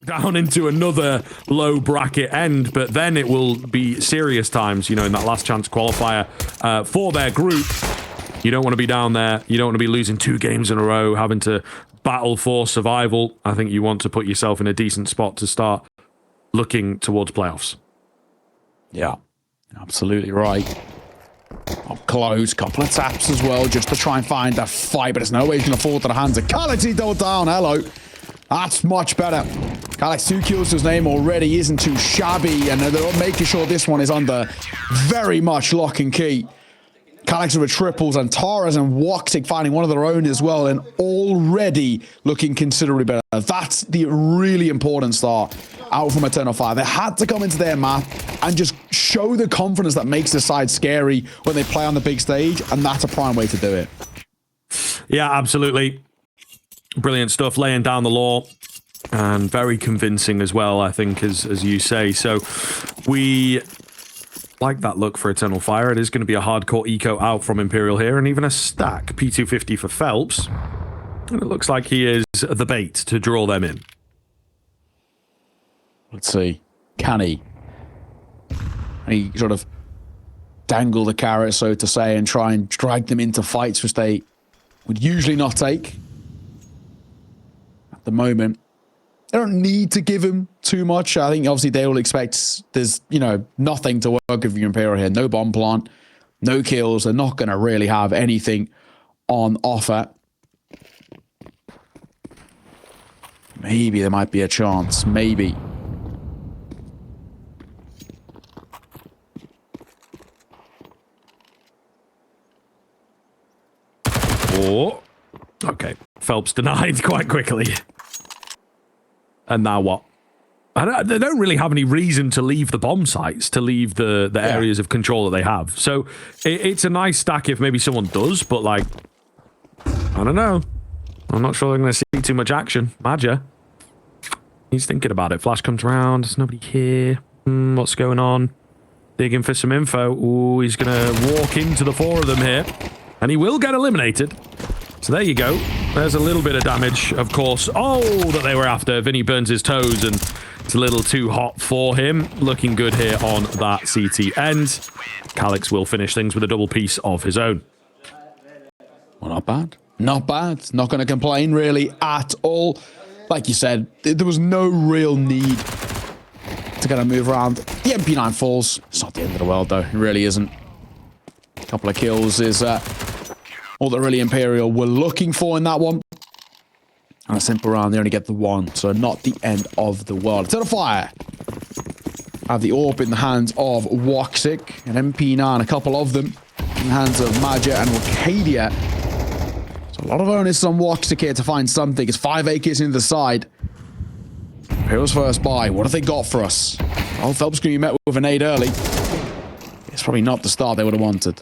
down into another low bracket end, but then it will be serious times, you know, in that last chance qualifier for their group. You don't want to be down there. You don't want to be losing 2 games in a row, having to battle for survival. I think you want to put yourself in a decent spot to start looking towards playoffs. Yeah, absolutely right. Up close, couple of taps as well, just to try and find that fight, but there's no way he's going to fall to the hands of Calyx. He doubled down. Hello. That's much better. Calyx 2 kills to his name already, isn't too shabby, and they're making sure this one is under very much lock and key. Calyx with triples, and Taras and Woxic finding one of their own as well, and already looking considerably better. That's the really important start out from Eternal Fire. They had to come into their map and just show the confidence that makes the side scary when they play on the big stage, and that's a prime way to do it. Yeah, absolutely. Brilliant stuff, laying down the law, and very convincing as well, I think, as you say. So we like that look for Eternal Fire. It is going to be a hardcore eco out from Imperial here, and even a stack P250 for Phelps. And it looks like he is the bait to draw them in. Let's see. Can he? He sort of dangle the carrot, so to say, and try and drag them into fights which they would usually not take. At the moment, they don't need to give him too much. I think obviously they will expect there's, you know, nothing to work with your Imperial here. No bomb plant, no kills. They're not going to really have anything on offer. Maybe there might be a chance. Maybe. Oh, okay. Phelps denied quite quickly. And now what? They don't really have any reason to leave the bomb sites, to leave the areas of control that they have. So it's a nice stack if maybe someone does, but like, I don't know. I'm not sure they're going to see too much action. Madja, he's thinking about it. Flash comes around. There's nobody here. What's going on? Digging for some info. Ooh, he's going to walk into the 4 of them here. And he will get eliminated. So there you go. There's a little bit of damage, of course. Oh, that they were after. Vinny burns his toes, and it's a little too hot for him. Looking good here on that CT end. Calyx will finish things with a double piece of his own. Well, not bad. Not bad. Not going to complain, really, at all. Like you said, there was no real need to kind of move around. The MP9 falls. It's not the end of the world, though. It really isn't. A couple of kills is all that really Imperial were looking for in that one. And a simple round, they only get the 1, so not the end of the world. Eternal Fire have the orb in the hands of Woxic, an MP9, a couple of them in the hands of Madja and Wicadia. So a lot of onus on Woxic here to find something. It's 5 AKs into the side. Imperial's first buy. What have they got for us? Oh, Phelps going to be met with an 8 early. It's probably not the start they would have wanted.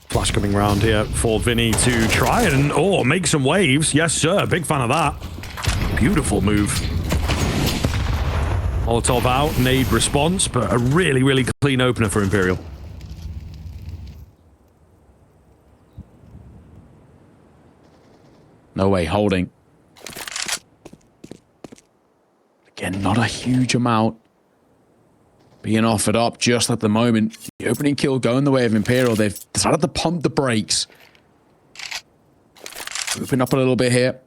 Flash coming round here for Vinny to try and, make some waves. Yes, sir. Big fan of that. Beautiful move. Molotov out, nade response, but a really, really clean opener for Imperial. No way, holding. Again, not a huge amount being offered up just at the moment. The opening kill going the way of Imperial. They've decided to pump the brakes. Open up a little bit here.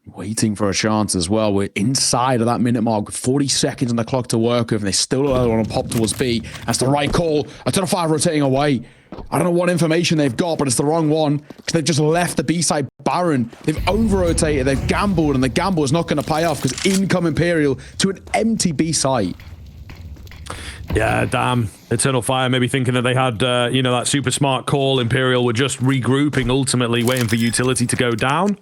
Waiting for a chance as well. We're inside of that minute mark with 40 seconds on the clock to work with, and they still want to pop towards B. That's the right call. Eternal Fire rotating away. I don't know what information they've got, but it's the wrong one because they've just left the B side barren. They've over-rotated, they've gambled, and the gamble is not going to pay off because in come Imperial to an empty B site. Yeah, damn. Eternal Fire maybe thinking that they had, that super smart call. Imperial were just regrouping, ultimately waiting for utility to go down.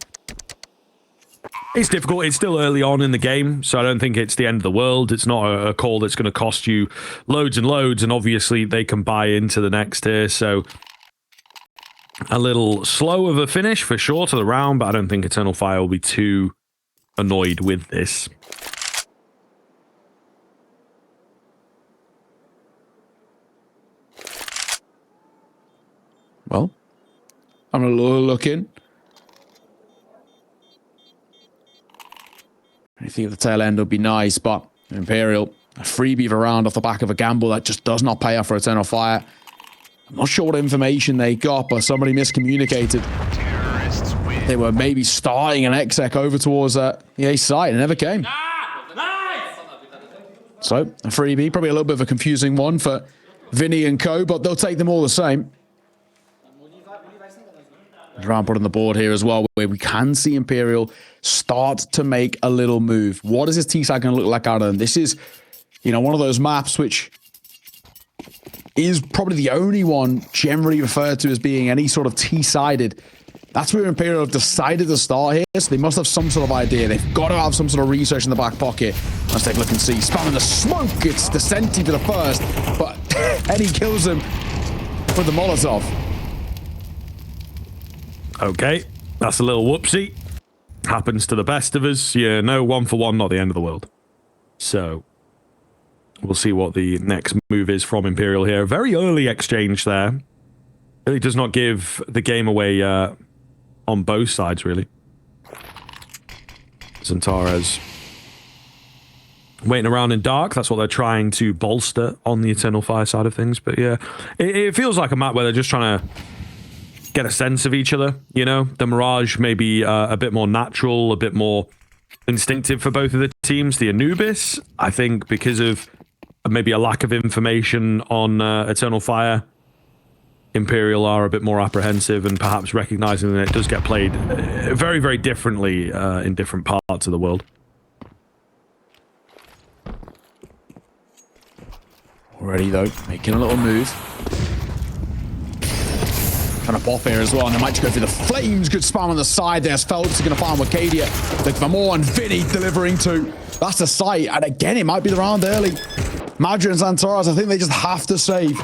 It's difficult. It's still early on in the game, so I don't think it's the end of the world. It's not a call that's going to cost you loads and loads, and obviously they can buy into the next tier, so a little slow of a finish for sure to the round, but I don't think Eternal Fire will be too annoyed with this. Well, I'm going to look in. I think the tail end would be nice, but Imperial, a freebie of a round off the back of a gamble that just does not pay off for Eternal Fire. I'm not sure what information they got, but somebody miscommunicated. They were maybe starting an exec over towards the A site, and it never came. So, a freebie, probably a little bit of a confusing one for Vinny and co, but they'll take them all the same. Round put on the board here as well, where we can see Imperial start to make a little move. What is this T-side going to look like out of them? This is, you know, one of those maps which is probably the only one generally referred to as being any sort of T-sided. That's where Imperial have decided to start here, so they must have some sort of idea. They've got to have some sort of research in the back pocket. Let's take a look and see. Spamming the smoke, it's the Senti for the first, but Eddie kills him with the Molotov. Okay, that's a little whoopsie. Happens to the best of us. Yeah, no, 1 for 1, not the end of the world. So, we'll see what the next move is from Imperial here. Very early exchange there. Really does not give the game away on both sides, really. Zantares waiting around in dark. That's what they're trying to bolster on the Eternal Fire side of things. But yeah, it feels like a map where they're just trying to get a sense of each other, you know? The Mirage may be a bit more natural, a bit more instinctive for both of the teams. The Anubis, I think, because of maybe a lack of information on Eternal Fire, Imperial are a bit more apprehensive and perhaps recognizing that it does get played very, very differently in different parts of the world. Already, though, making a little move. Trying to pop here as well, and they might just go through the flames. Good spam on the side there. Phelps is going to find Wicadia. Looking for more, and Vinny delivering to. That's the site, and again, it might be the round early. Madra and Zantares, I think they just have to save.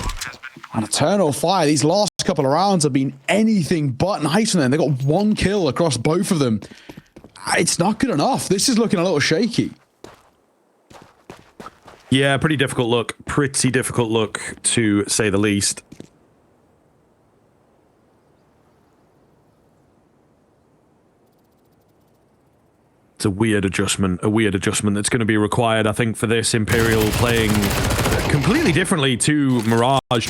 And Eternal Fire, these last couple of rounds have been anything but nice for them. They got 1 kill across both of them. It's not good enough. This is looking a little shaky. Yeah, pretty difficult look. Pretty difficult look, to say the least. It's a weird adjustment that's going to be required, I think, for this. Imperial playing completely differently to Mirage.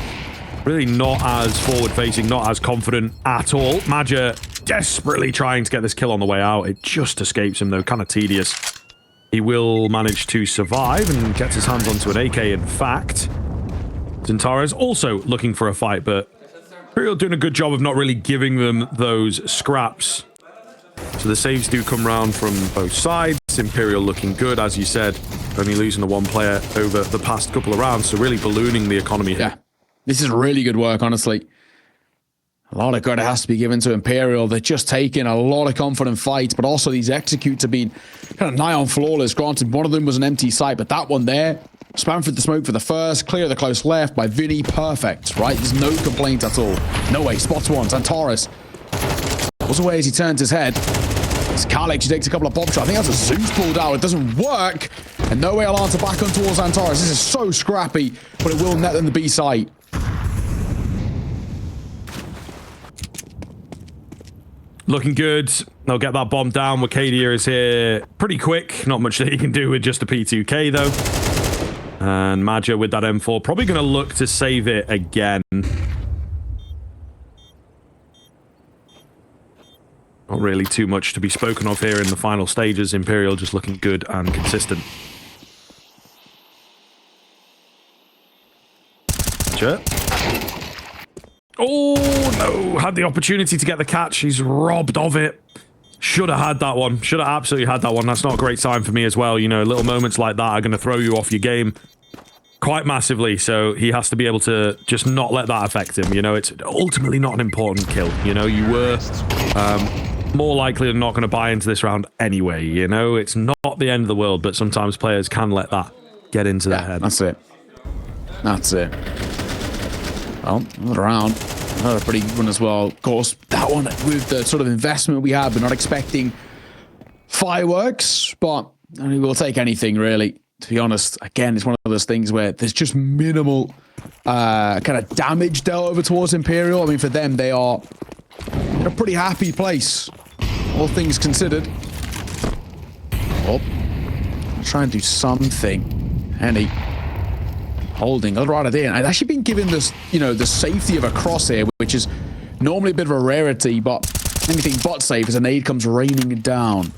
Really not as forward-facing, not as confident at all. Madja desperately trying to get this kill on the way out. It just escapes him, though. Kind of tedious. He will manage to survive and gets his hands onto an AK, in fact. Zantares also looking for a fight, but Imperial doing a good job of not really giving them those scraps. So the saves do come round from both sides. Imperial looking good, as you said, only losing to 1 player over the past couple of rounds, so really ballooning the economy here. Yeah, this is really good work, honestly. A lot of credit has to be given to Imperial. They're just taking a lot of confident fights, but also these executes have been kind of nigh on flawless. Granted, one of them was an empty site, but that one there, spam through the smoke for the first, clear the close left by Vinny, perfect, right? There's no complaint at all. No way, spots one, Zantares pulls away as he turns his head. It's Calyx, he takes a couple of bomb shots. I think that's a Zeus pulled out. It doesn't work. And no way I'll answer back on towards Zantares. This is so scrappy, but it will net them the B site. Looking good. They'll get that bomb down. Wicadia is here pretty quick. Not much that he can do with just a P2K, though. And Madja with that M4. Probably going to look to save it again. Not really too much to be spoken of here in the final stages. Imperial just looking good and consistent. Sure. Oh, no. Had the opportunity to get the catch. He's robbed of it. Should have had that one. Should have absolutely had that one. That's not a great sign for me as well. You know, little moments like that are going to throw you off your game quite massively. So he has to be able to just not let that affect him. You know, it's ultimately not an important kill. You know, you were more likely than not going to buy into this round anyway. You know, it's not the end of the world, but sometimes players can let that get into their head. That's it. That's it. Well, another round. Another pretty good one as well. Of course, that one with the sort of investment we have, we're not expecting fireworks, but I mean, we'll take anything really, to be honest. Again, it's one of those things where there's just minimal kind of damage dealt over towards Imperial. I mean, for them, they are in a pretty happy place, all things considered. Oh, try and do something. Henny holding right at the end. I've actually been given this, you know, the safety of a crosshair, which is normally a bit of a rarity, but anything but safe as a nade comes raining down.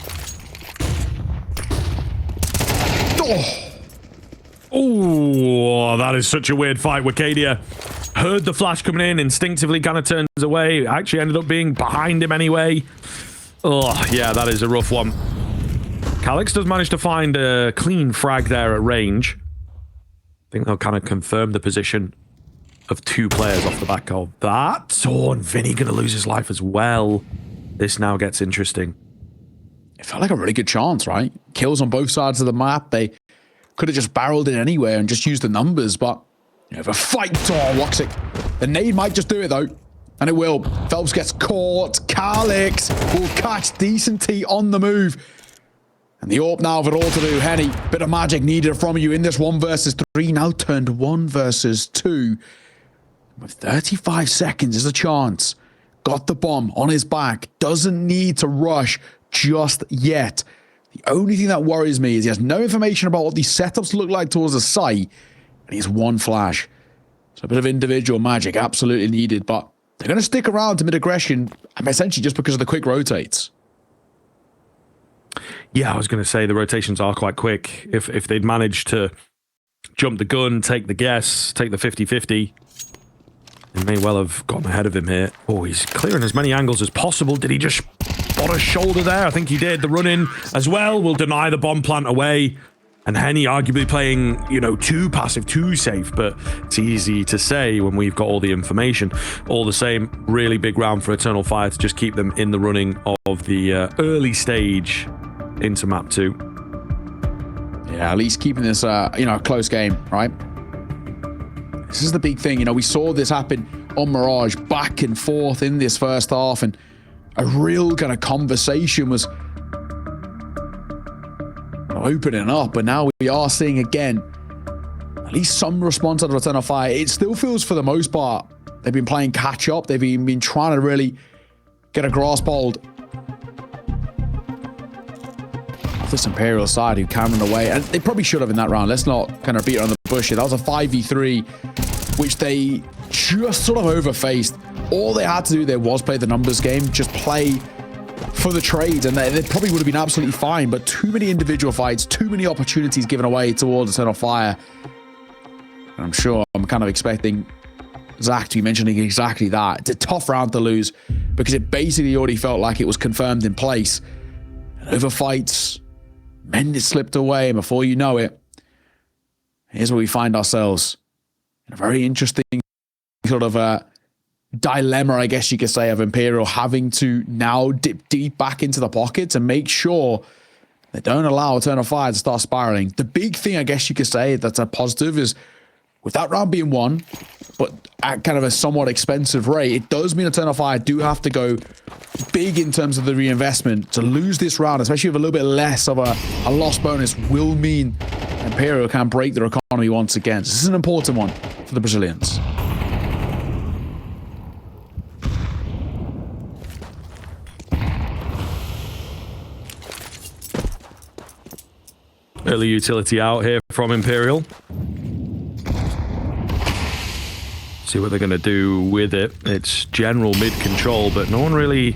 Oh, that is such a weird fight. Wicadia heard the flash coming in, instinctively kind of turns away. Actually ended up being behind him anyway. Oh, yeah, that is a rough one. Calyx does manage to find a clean frag there at range. I think they'll kind of confirm the position of 2 players off the back of that. Oh, and Vinny going to lose his life as well. This now gets interesting. It felt like a really good chance, right? Kills on both sides of the map. They could have just barreled in anywhere and just used the numbers, but you have a fight. Oh, Woxic. The nade might just do it, though. And it will. Phelps gets caught. Calyx will catch Decent T on the move. And the AWP now have it all to do. Henny, bit of magic needed from you in this 1 versus 3. Now turned 1 versus 2. With 35 seconds is a chance. Got the bomb on his back. Doesn't need to rush just yet. The only thing that worries me is he has no information about what these setups look like towards the site. And he has 1 flash. So a bit of individual magic absolutely needed. But they're going to stick around to mid-aggression, essentially just because of the quick rotates. Yeah, I was going to say the rotations are quite quick. If they'd managed to jump the gun, take the guess, take the 50-50, they may well have gotten ahead of him here. Oh, he's clearing as many angles as possible. Did he just spot a shoulder there? I think he did. The run-in as well will deny the bomb plant away. And Henny arguably playing, you know, too passive, too safe, but it's easy to say when we've got all the information. All the same, really big round for Eternal Fire to just keep them in the running of the early stage into map 2. Yeah, at least keeping this, you know, a close game, right? This is the big thing. You know, we saw this happen on Mirage back and forth in this first half, and a real kind of conversation was opening up, but now we are seeing again at least some response out of Eternal Fire. It still feels, for the most part, they've been playing catch up. They've been trying to really get a grasp hold of this Imperial side who can run away, and they probably should have in that round. Let's not kind of beat around the bush here. That was a 5v3 which they just sort of overfaced. All they had to do there was play the numbers game, just play for the trades, and they probably would have been absolutely fine, but too many individual fights, too many opportunities given away towards Eternal Fire. And I'm sure I'm kind of expecting Zach to be mentioning exactly that. It's a tough round to lose because it basically already felt like it was confirmed in place. And over fights, men slipped away, and before you know it, here's where we find ourselves in a very interesting sort of dilemma, I guess you could say, of Imperial having to now dip deep back into the pockets and make sure they don't allow Eternal Fire to start spiraling. The big thing, I guess you could say, that's a positive is with that round being won, but at kind of a somewhat expensive rate, it does mean Eternal Fire do have to go big in terms of the reinvestment. To lose this round, especially with a little bit less of a loss bonus, will mean Imperial can break their economy once again. So this is an important one for the Brazilians. Early utility out here from Imperial. See what they're going to do with it. It's general mid control, but no one really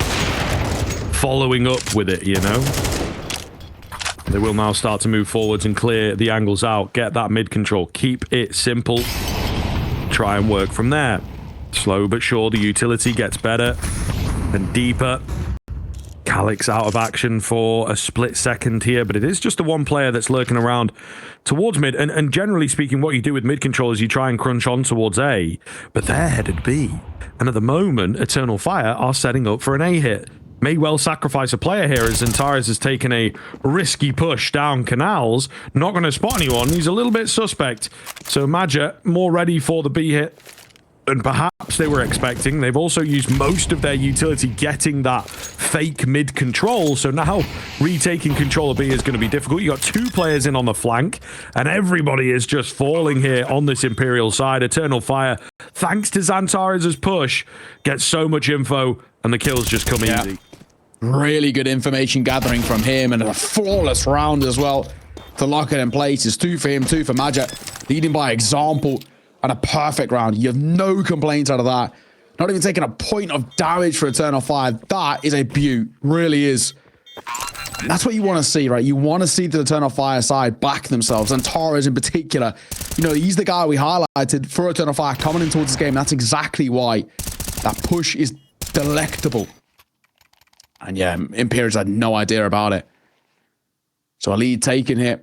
following up with it, you know? They will now start to move forwards and clear the angles out. Get that mid control. Keep it simple. Try and work from there. Slow but sure, the utility gets better and deeper. Calyx out of action for a split second here, but it is just the one player that's lurking around towards mid. And generally speaking, what you do with mid control is you try and crunch on towards A, but they're headed B. And at the moment, Eternal Fire are setting up for an A hit. May well sacrifice a player here as Antares has taken a risky push down canals. Not going to spot anyone. He's a little bit suspect. So Maja more ready for the B hit. and perhaps they were expecting. They've also used most of their utility getting that fake mid control, so now retaking control of B is going to be difficult. You got 2 players in on the flank, and everybody is just falling here on this Imperial side. Eternal Fire, thanks to Xantares' push, gets so much info, and the kills just come easy. Really good information gathering from him, and a flawless round as well to lock it in place. It's 2 for him, 2 for Magic, leading by example. And a perfect round. You have no complaints out of that. Not even taking a point of damage for Eternal Fire. That is a beaut. Really is. And that's what you want to see, right? You want to see the Eternal Fire side back themselves. And Torres in particular. You know, he's the guy we highlighted for Eternal Fire coming in towards this game. That's exactly why. That push is delectable. And yeah, Imperial's had no idea about it. So a lead taken here.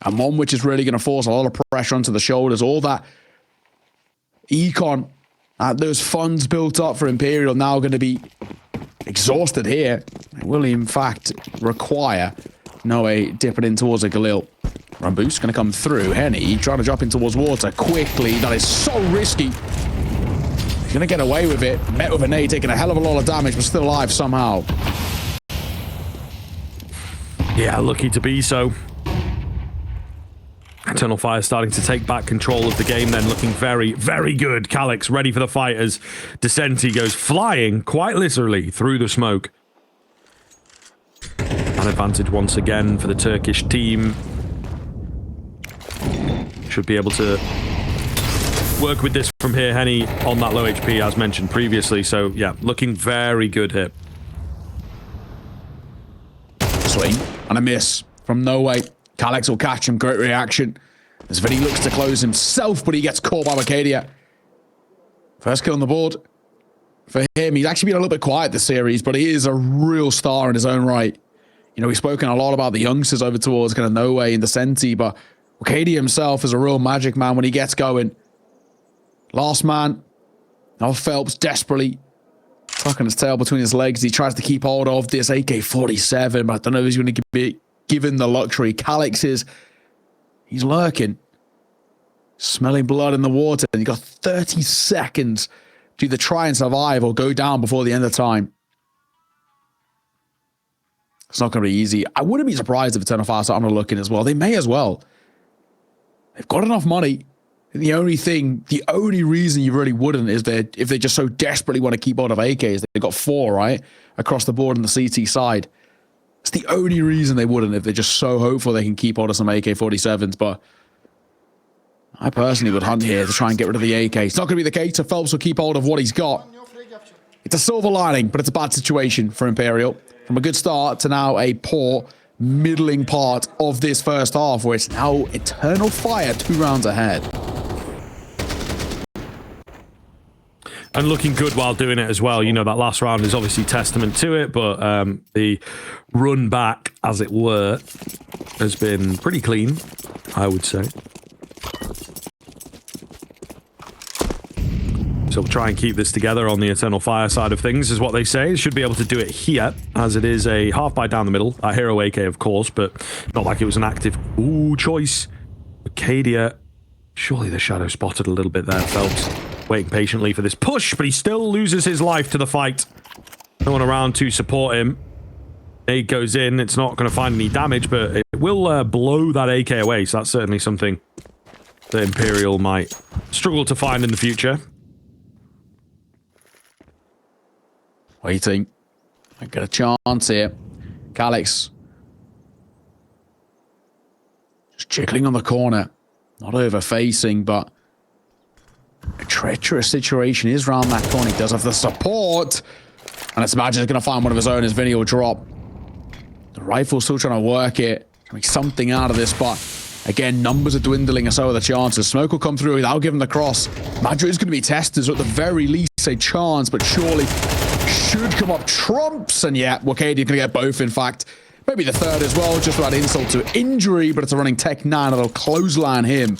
And one which is really going to force a lot of pressure onto the shoulders. All that econ, those funds built up for Imperial now going to be exhausted here. It will, in fact, require Noe dipping in towards a Galil. Ramboos going to come through. Henny trying to drop in towards water quickly. That is so risky. He's going to get away with it. Met with a nade, taking a hell of a lot of damage, but still alive somehow. Yeah, lucky to be so. Eternal Fire starting to take back control of the game then, looking very, very good. Calyx ready for the fight as Descenti goes flying, quite literally, through the smoke. An advantage once again for the Turkish team. Should be able to work with this from here. Henny on that low HP, as mentioned previously. So, yeah, looking very good here. Swing and a miss from No Way. Calyx will catch him. Great reaction. As Vinny looks to close himself, but he gets caught by Wicadia. First kill on the board for him. He's actually been a little bit quiet this series, but he is a real star in his own right. You know, we've spoken a lot about the youngsters over towards kind of No Way and Descenti, but Wicadia himself is a real magic man when he gets going. Last man. Now Phelps desperately tucking his tail between his legs. He tries to keep hold of this AK-47, but I don't know if he's going to be given the luxury. Calyx is, he's lurking, smelling blood in the water, and you've got 30 seconds to either try and survive or go down before the end of time. It's not going to be easy. I wouldn't be surprised if Eternal Fire start looking as well. They may as well. They've got enough money. The only reason you really wouldn't is that if they just so desperately want to keep hold of AKs. They've got 4, right? Across the board on the CT side. It's the only reason they wouldn't, if they're just so hopeful they can keep hold of some AK-47s, but I personally would hunt here to try and get rid of the AK. It's not going to be the case, so Phelps will keep hold of what he's got. It's a silver lining, but it's a bad situation for Imperial. From a good start to now a poor, middling part of this first half, where it's now Eternal Fire 2 rounds ahead. And looking good while doing it as well. You know, that last round is obviously testament to it, but the run back, as it were, has been pretty clean, I would say. So we'll try and keep this together on the Eternal Fire side of things, is what they say. Should be able to do it here, as it is a half bite down the middle. A hero AK, of course, but not like it was an active choice. Wicadia, surely the shadow spotted a little bit there. Phelps waiting patiently for this push, but he still loses his life to the fight. No one around to support him. Nade goes in. It's not going to find any damage, but it will blow that AK away. So that's certainly something that Imperial might struggle to find in the future. Waiting. I got a chance here. Calyx. Just jiggling on the corner. Not over facing, but a treacherous situation is round that corner. He does have the support. And it's Magic is going to find one of his own as Vinny will drop. The rifle's still trying to work it. Make something out of this, but again, numbers are dwindling and so are the chances. Smoke will come through without giving the cross. Madrid is going to be tested, so at the very least a chance, but surely should come up trumps. And yeah, Wicadia going to get both, in fact. Maybe the third as well, just about insult to injury, but it's a running Tech 9 that'll clothesline him.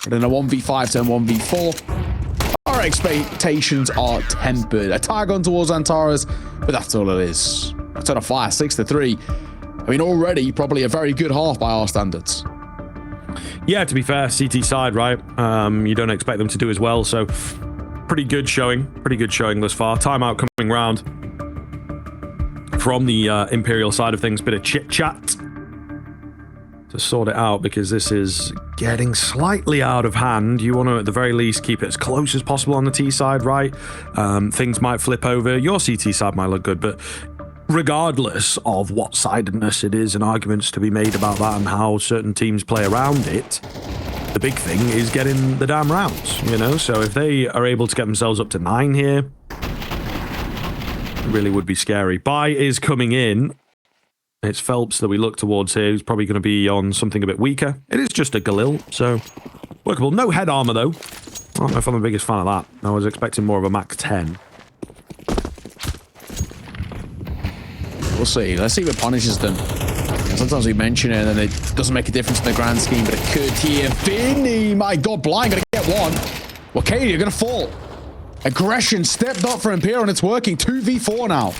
But in a 1v5 turn 1v4, our expectations are tempered. A tag on towards Antares, but that's all it is. Eternal Fire 6-3. I mean, already probably a very good half by our standards. Yeah, to be fair, CT side, right? You don't expect them to do as well, so pretty good showing thus far. Timeout coming round from the Imperial side of things. Bit of chit-chat to sort it out, because this is getting slightly out of hand. You want to, at the very least, keep it as close as possible on the T side, right? Things might flip over. Your CT side might look good, but regardless of what sidedness it is, and arguments to be made about that and how certain teams play around it, the big thing is getting the damn rounds, you know? So if they are able to get themselves up to 9 here, it really would be scary. Buy is coming in. It's Phelps that we look towards here, who's probably going to be on something a bit weaker. It is just a Galil, so workable. No head armor, though. I don't know if I'm the biggest fan of that. I was expecting more of a Mac 10. We'll see. Let's see what punishes them. Sometimes we mention it and then it doesn't make a difference in the grand scheme, but it could here. Vinny, my God, blind, gonna get one. Wicadia, gonna fall. Aggression stepped up for Imperial and it's working. 2v4 now.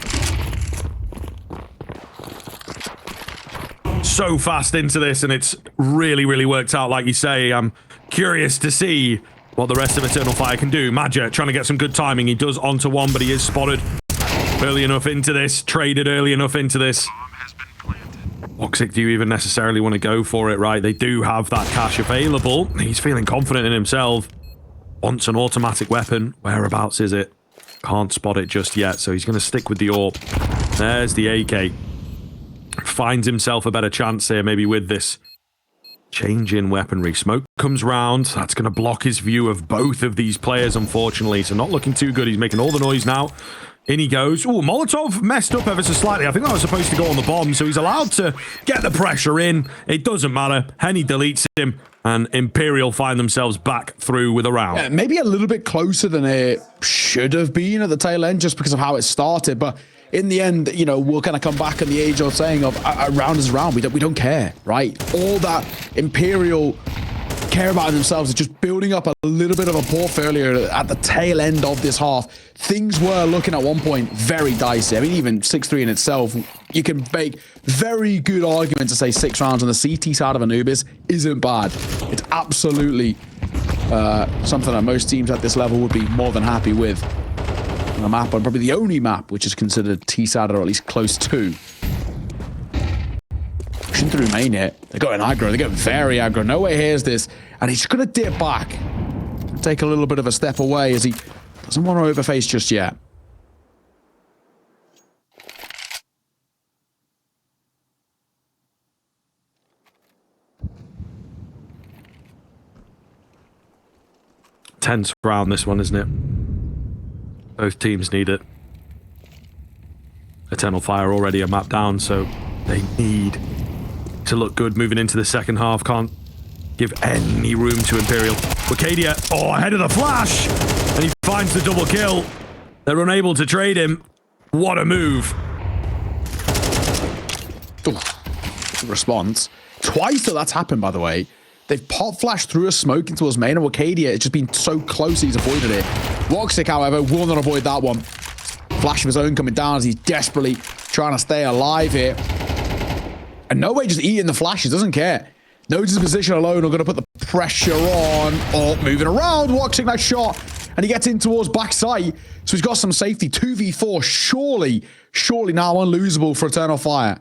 So fast into this, and it's really, really worked out, like you say. I'm curious to see what the rest of Eternal Fire can do. Madja trying to get some good timing. He does onto one, but he is spotted early enough into this, traded early enough into this. Toxic, do you even necessarily want to go for it, right? They do have that cash available. He's feeling confident in himself. Wants an automatic weapon. Whereabouts is it? Can't spot it just yet, so he's going to stick with the AWP. There's the AK. Finds himself a better chance here, maybe with this change in weaponry. Smoke comes round. That's going to block his view of both of these players, unfortunately. So not looking too good. He's making all the noise now. In he goes. Oh, Molotov messed up ever so slightly. I think that was supposed to go on the bomb, so he's allowed to get the pressure in. It doesn't matter. Henny deletes him, and Imperial find themselves back through with a round. Yeah, maybe a little bit closer than it should have been at the tail end, just because of how it started, but in the end, you know, we'll kind of come back on the age-old saying of a round is a round. We don't care, right? All that Imperial care about themselves is just building up a little bit of a portfolio at the tail end of this half. Things were looking at one point very dicey. I mean, even 6-3 in itself, you can make very good arguments to say 6 rounds on the CT side of Anubis isn't bad. It's absolutely something that most teams at this level would be more than happy with. A map, and probably the only map which is considered T-side, or at least close to. Pushing through main here. They're going aggro. They're getting very aggro. No way hears this. And he's going to dip back. Take a little bit of a step away as he doesn't want to overface just yet. Tense round, this one, isn't it? Both teams need it. Eternal Fire already a map down, so they need to look good moving into the second half. Can't give any room to Imperial. Wicadia, ahead of the flash! And he finds the double kill. They're unable to trade him. What a move. Ooh, response. Twice that that's happened, by the way. They've pop flashed through a smoke into his main, and Wicadia has just been so close he's avoided it. Woxic, however, will not avoid that one. Flash of his own coming down as he's desperately trying to stay alive here. And No Way just eating the flashes, doesn't care. Knows his position alone, are going to put the pressure on. Moving around, Woxic, nice shot. And he gets in towards backside, so he's got some safety. 2v4, surely now unlosable for Eternal Fire.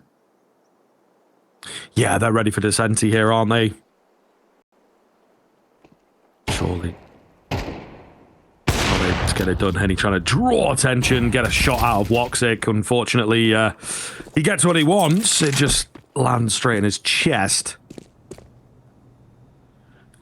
Yeah, they're ready for Descenti here, aren't they? Surely. Let's get it done. Henny trying to draw attention, get a shot out of Woxic. Unfortunately, he gets what he wants. It just lands straight in his chest.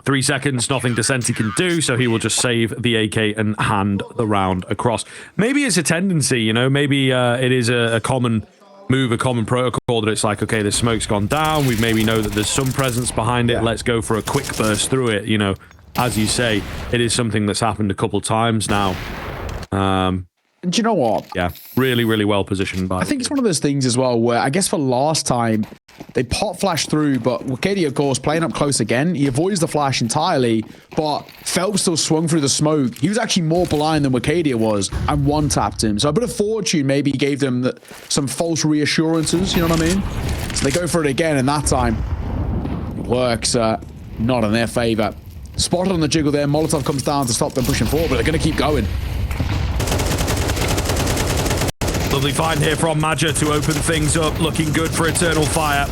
3 seconds, nothing Descenti can do, so he will just save the AK and hand the round across. Maybe it's a tendency, you know, maybe it is a common move, a common protocol that it's like, okay, the smoke's gone down, we maybe know that there's some presence behind it, let's go for a quick burst through it, you know. As you say, it is something that's happened a couple times now. And do you know what? Yeah, really, really well positioned by. I think it's one of those things as well where I guess for last time they pop flash through, but Wicadia, of course, playing up close again. He avoids the flash entirely, but Phelps still swung through the smoke. He was actually more blind than Wicadia was and one-tapped him. So a bit of fortune maybe gave them some false reassurances, you know what I mean? So they go for it again, and that time it works not in their favor. Spotted on the jiggle there. Molotov comes down to stop them pushing forward, but they're going to keep going. Lovely find here from Madja to open things up. Looking good for Eternal Fire.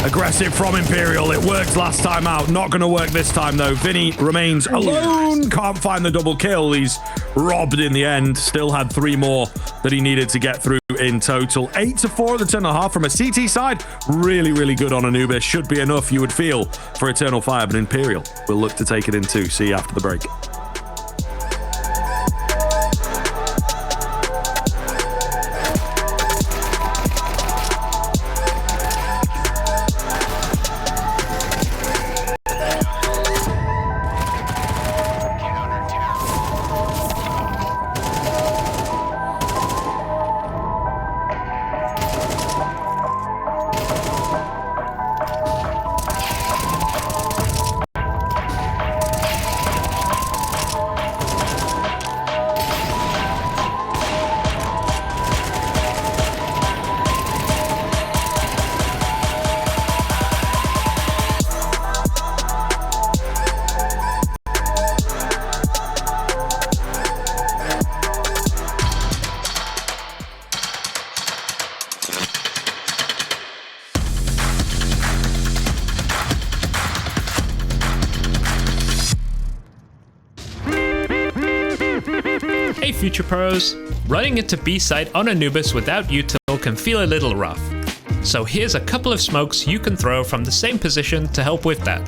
Aggressive from Imperial. It worked last time out. Not going to work this time, though. Vinny remains alone. Can't find the double kill. He's robbed in the end. Still had 3 more that he needed to get through in total. 8-4 at the 10.5 from a CT side. Really, really good on Anubis. Should be enough, you would feel, for Eternal Fire. But Imperial will look to take it in too. See you after the break. Hey Future Pros! Running into B site on Anubis without util can feel a little rough. So here's a couple of smokes you can throw from the same position to help with that.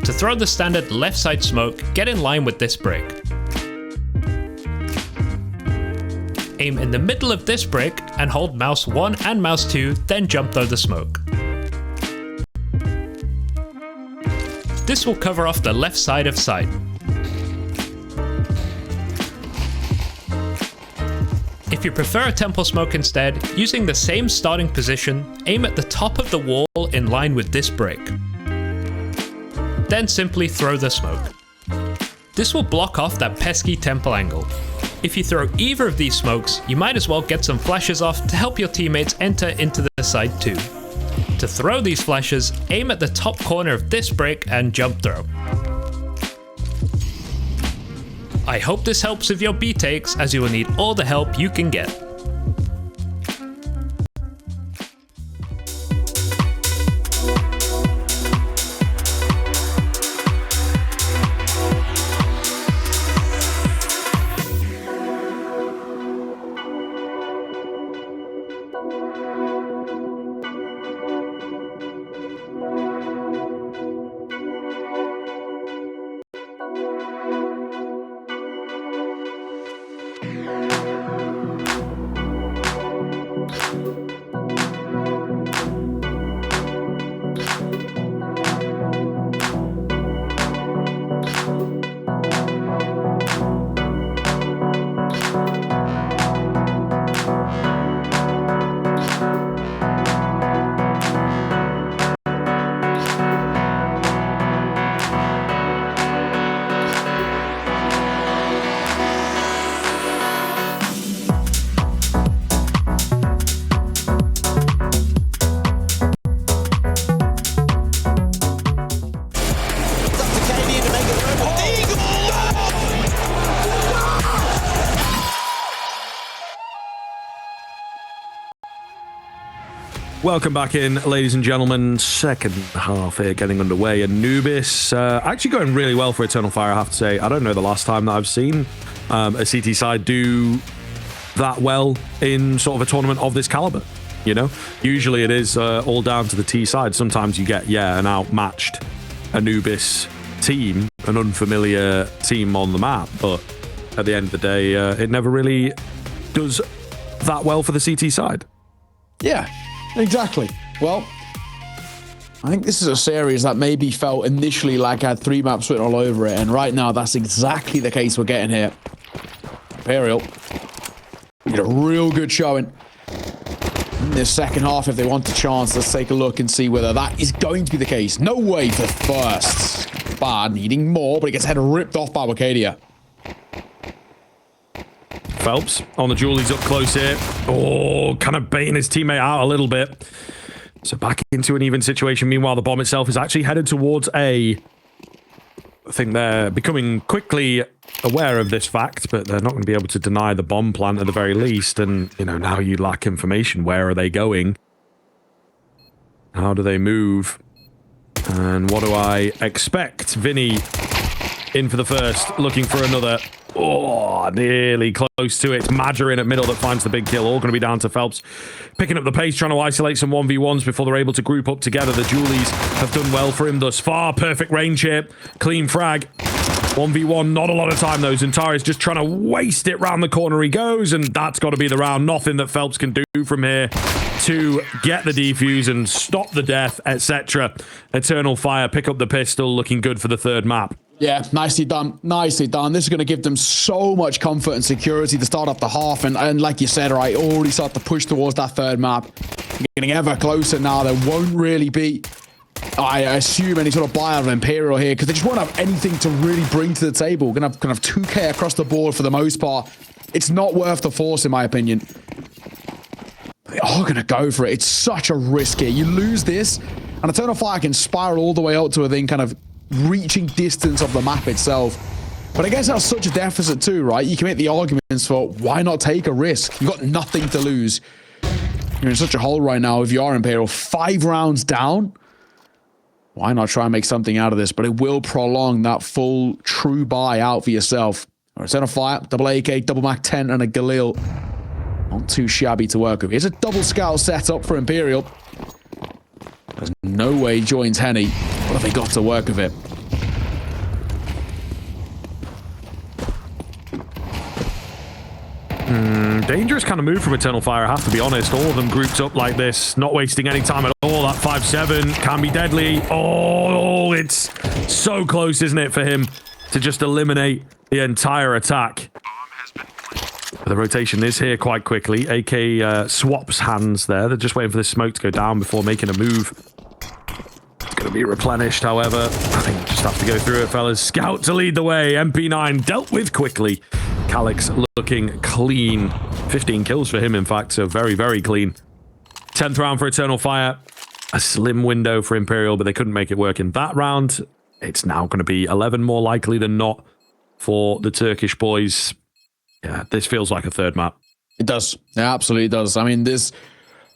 To throw the standard left side smoke, get in line with this brick. Aim in the middle of this brick and hold mouse 1 and mouse 2, then jump throw the smoke. This will cover off the left side of site. If you prefer a temple smoke instead, using the same starting position, aim at the top of the wall in line with this brick. Then simply throw the smoke. This will block off that pesky temple angle. If you throw either of these smokes, you might as well get some flashes off to help your teammates enter into the side too. To throw these flashes, aim at the top corner of this brick and jump throw. I hope this helps with your B takes, as you will need all the help you can get. Welcome back in, ladies and gentlemen. Second half here getting underway. Anubis actually going really well for Eternal Fire, I have to say. I don't know the last time that I've seen a CT side do that well in sort of a tournament of this caliber. You know, usually it is all down to the T side. Sometimes you get, an outmatched Anubis team, an unfamiliar team on the map. But at the end of the day, it never really does that well for the CT side. Yeah. Exactly. Well, I think this is a series that maybe felt initially like had 3 maps written all over it, and right now that's exactly the case we're getting here. Imperial need a real good showing in this second half if they want a chance. Let's take a look and see whether that is going to be the case. No way for first. Bad, needing more, but it gets head ripped off by Wicadia. Phelps on the duel, he's up close here. Oh, kind of baiting his teammate out a little bit. So back into an even situation. Meanwhile, the bomb itself is actually headed towards A. I think they're becoming quickly aware of this fact, but they're not going to be able to deny the bomb plant at the very least. And, you know, now you lack information. Where are they going? How do they move? And what do I expect? Vinny in for the first, looking for another. Oh, nearly close to it. Majorin at middle that finds the big kill. All going to be down to Phelps. Picking up the pace, trying to isolate some 1v1s before they're able to group up together. The Julies have done well for him thus far. Perfect range here. Clean frag. 1v1, not a lot of time though. Zantari's just trying to waste it round the corner he goes, and that's got to be the round. Nothing that Phelps can do from here to get the defuse and stop the death, etc. Eternal Fire, pick up the pistol, looking good for the third map. Yeah, nicely done. Nicely done. This is going to give them so much comfort and security to start up the half. And like you said, right, already start to push towards that third map. Getting ever closer now. There won't really be, I assume, any sort of buyout of Imperial here, because they just won't have anything to really bring to the table. We're going to have 2k across the board for the most part. It's not worth the force, in my opinion. They are going to go for it. It's such a risk here. You lose this, and Eternal Fire can spiral all the way up to within kind of reaching distance of the map itself. But I guess that's such a deficit too, right? You can make the arguments for why not take a risk? You've got nothing to lose. You're in such a hole right now if you are Imperial. 5 rounds down. Why not try and make something out of this? But it will prolong that full true buy out for yourself. Eternal Fire, double AK, double Mac 10, and a Galil. Not too shabby to work with. Here's a double scout set up for Imperial. There's no way he joins Henny. What have they got to work with it? Dangerous kind of move from Eternal Fire, I have to be honest. All of them grouped up like this, not wasting any time at all. That 5-7 can be deadly. Oh, it's so close, isn't it, for him to just eliminate the entire attack. The rotation is here quite quickly. AK swaps hands there. They're just waiting for this smoke to go down before making a move. It's going to be replenished, however. I think we just have to go through it, fellas. Scout to lead the way. MP9 dealt with quickly. Calyx looking clean. 15 kills for him, in fact, so very, very clean. 10th round for Eternal Fire. A slim window for Imperial, but they couldn't make it work in that round. It's now going to be 11 more likely than not for the Turkish boys. Yeah, this feels like a third map. It does. It absolutely does. I mean, this,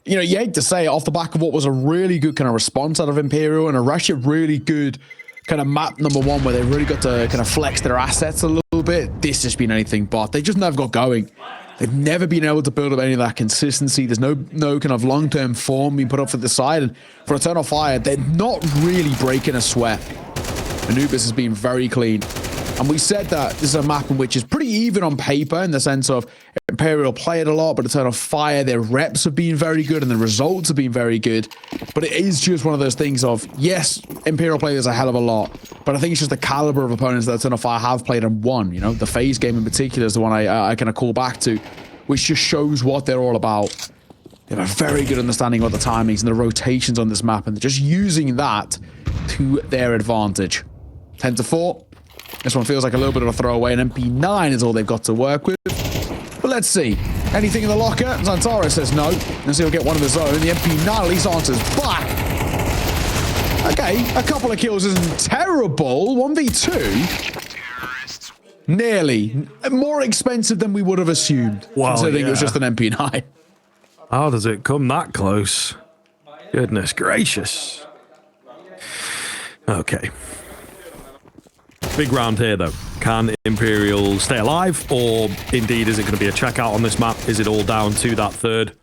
you know, you hate to say it, off the back of what was a really good kind of response out of Imperial and a really good kind of map number 1 where they really got to kind of flex their assets a little bit. This has been anything but. They just never got going. They've never been able to build up any of that consistency. There's no kind of long-term form being put up for the side. And for Eternal Fire, they're not really breaking a sweat. Anubis has been very clean. And we said that this is a map in which is pretty even on paper in the sense of Imperial play it a lot, but Eternal Fire, their reps have been very good and the results have been very good. But it is just one of those things of, yes, Imperial play this a hell of a lot, but I think it's just the caliber of opponents that Eternal Fire have played and won. You know, the phase game in particular is the one I kind of call back to, which just shows what they're all about. They have a very good understanding of the timings and the rotations on this map, and they're just using that to their advantage. 10-4. This one feels like a little bit of a throwaway, and MP9 is all they've got to work with. But let's see. Anything in the locker? Zantara says no. And so he'll get one of his own. The MP9 at least answers back. Okay, a couple of kills isn't terrible. 1v2. Nearly. More expensive than we would have assumed. Well, considering it was just an MP9. How does it come that close? Goodness gracious. Okay. Big round here, though. Can Imperial stay alive? Or, indeed, is it going to be a checkout on this map? Is it all down to that third?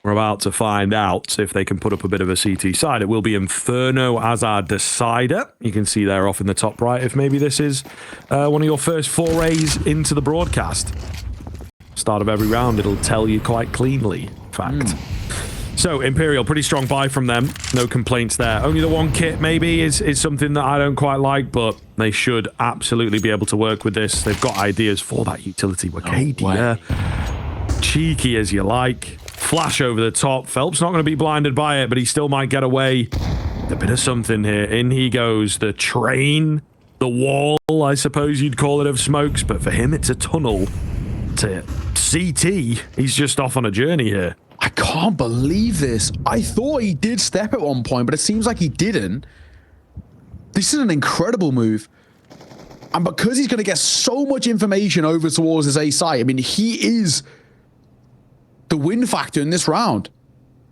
We're about to find out if they can put up a bit of a CT side. It will be Inferno as our decider. You can see there off in the top right if maybe this is one of your first forays into the broadcast. Start of every round, it'll tell you quite cleanly, in fact. So, Imperial, pretty strong buy from them. No complaints there. Only the one kit, maybe, is something that I don't quite like, but they should absolutely be able to work with this. They've got ideas for that utility. Wicadia. Cheeky as you like. Flash over the top. Phelps not going to be blinded by it, but he still might get away. A bit of something here. In he goes. The train. The wall, I suppose you'd call it, of smokes. But for him, it's a tunnel to CT. He's just off on a journey here. I can't believe this. I thought he did step at one point, but it seems like he didn't. This is an incredible move. And because he's going to get so much information over towards his A site, I mean, he is the win factor in this round.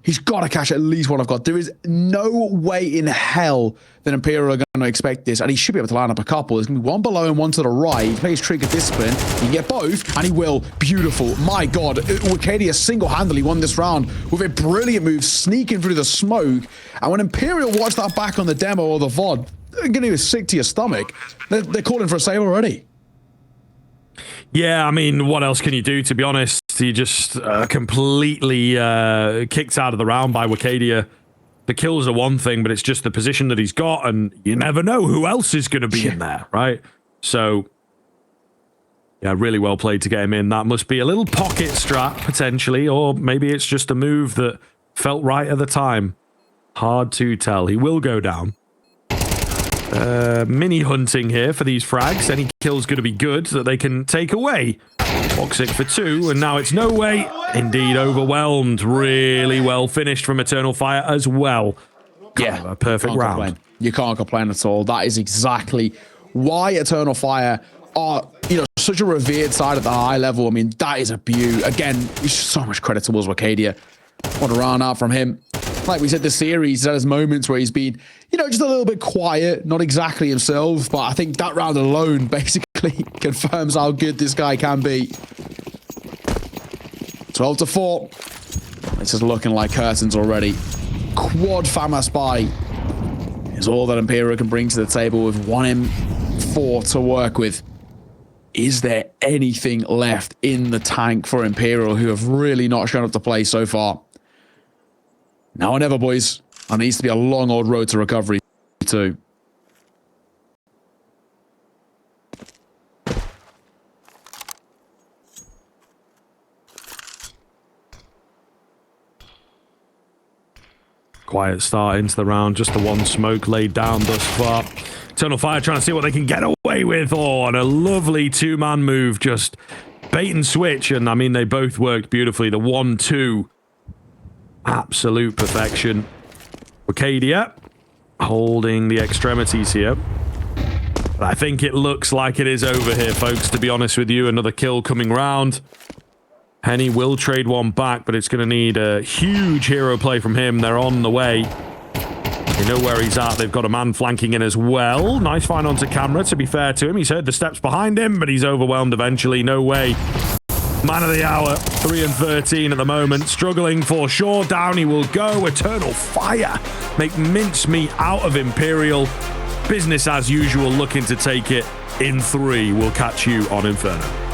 He's got to catch at least one I've got. There is no way in hell that Imperial are going to expect this, and he should be able to line up a couple. There's going to be one below and one to the right. He plays trigger discipline. He can get both, and he will. Beautiful. My God. Wicadia single-handedly won this round with a brilliant move, sneaking through the smoke. And when Imperial watch that back on the demo or the VOD, they're going to be sick to your stomach. They're calling for a save already. Yeah, I mean, what else can you do, to be honest? He just completely kicked out of the round by Wicadia. The kills are one thing, but it's just the position that he's got, and you never know who else is going to be in there, right? So, yeah, really well played to get him in. That must be a little pocket strat, potentially, or maybe it's just a move that felt right at the time. Hard to tell. He will go down. Mini hunting here for these frags. Any kill's going to be good that they can take away. Toxic for 2, and now it's no way. Indeed, overwhelmed. Really well finished from Eternal Fire as well. Yeah, a perfect round. Complain. You can't complain at all. That is exactly why Eternal Fire are, such a revered side at the high level. I mean, that is a beaut. Again, so much credit towards Wicadia. What a round out from him. Like we said, the series has moments where he's been, just a little bit quiet, not exactly himself, but I think that round alone basically confirms how good this guy can be. 12-4. This is looking like curtains already. Quad FAMAS spy is all that Imperial can bring to the table with 1M4 to work with. Is there anything left in the tank for Imperial, who have really not shown up to play so far? Now or never, boys. And it needs to be a long old road to recovery, too. Quiet start into the round. Just the one smoke laid down thus far. Eternal Fire trying to see what they can get away with. Oh, and a lovely two-man move. Just bait and switch. And, I mean, they both worked beautifully. The 1-2. Absolute perfection. Wicadia holding the extremities here. But I think it looks like it is over here, folks, to be honest with you. Another kill coming round. Penny will trade one back, but it's going to need a huge hero play from him. They're on the way. They know where he's at. They've got a man flanking in as well. Nice find onto camera, to be fair to him. He's heard the steps behind him, but he's overwhelmed eventually. No way. Man of the hour, 3 and 13 at the moment. Struggling for sure. Down he will go. Eternal Fire make mincemeat out of Imperial. Business as usual, looking to take it in 3. We'll catch you on Inferno.